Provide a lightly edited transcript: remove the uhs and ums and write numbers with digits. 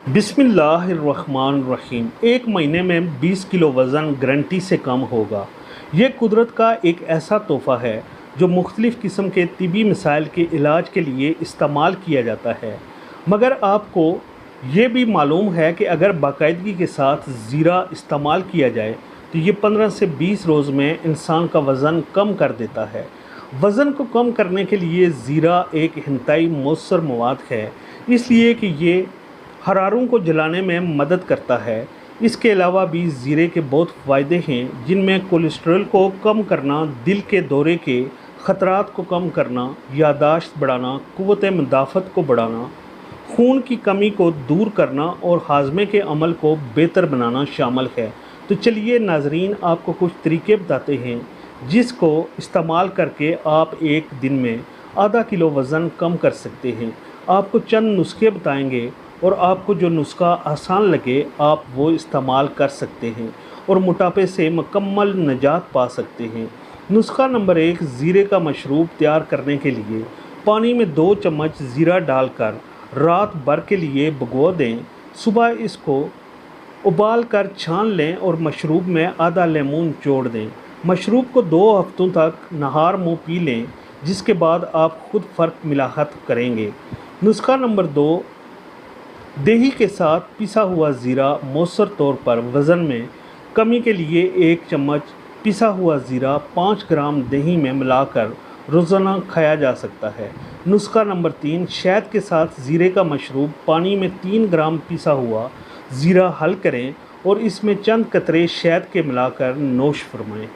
बिस्मिल्लाहिर्रहमानिर्रहीम। एक महीने में 20 किलो वज़न गारंटी से कम होगा। ये कुदरत का एक ऐसा तोहफ़ा है जो मुख्तलिफ़ किस्म के तिबी मसाइल के इलाज के लिए इस्तेमाल किया जाता है। मगर आपको ये भी मालूम है कि अगर बाकायदगी के साथ ज़ीरा इस्तेमाल किया जाए तो ये 15 से 20 रोज़ में इंसान का वज़न कम कर देता है। वज़न को कम करने के लिए ज़ीरा एक इंतहाई मौसर मवाद है, इसलिए कि ये हरारों को जलाने में मदद करता है। इसके अलावा भी ज़ीरे के बहुत फ़ायदे हैं, जिनमें कोलेस्ट्रॉल को कम करना, दिल के दौरे के ख़तरात को कम करना, याददाश्त बढ़ाना, क़ुव्वत मुदाफ़त को बढ़ाना, खून की कमी को दूर करना और हाज़मे के अमल को बेहतर बनाना शामिल है। तो चलिए नाज़रीन, आपको कुछ तरीके बताते हैं जिसको इस्तेमाल करके आप एक दिन में आधा किलो वज़न कम कर सकते हैं। आपको चंद नुस्खे बताएंगे और आपको जो नुस्खा आसान लगे आप वो इस्तेमाल कर सकते हैं और मोटापे से मुकम्मल निजात पा सकते हैं। नुस्खा नंबर 1, ज़ीरे का मशरूब तैयार करने के लिए पानी में 2 चम्मच ज़ीरा डालकर रात भर के लिए भिगो दें। सुबह इसको उबाल कर छान लें और मशरूब में आधा लेमन जोड़ दें। मशरूब को 2 हफ्तों तक नहार मुँह पी लें, जिसके बाद आप खुद फ़र्क मिलाहत करेंगे। नुस्खा नंबर 2, दही के साथ पिसा हुआ ज़ीरा मौसर तौर पर वज़न में कमी के लिए 1 चम्मच पिसा हुआ ज़ीरा 5 ग्राम दही में मिलाकर रोज़ाना खाया जा सकता है। नुस्खा नंबर 3, शहद के साथ ज़ीरे का मशरूब पानी में 3 ग्राम पिसा हुआ ज़ीरा हल करें और इसमें चंद कतरे शहद के मिलाकर नोश फरमाएं।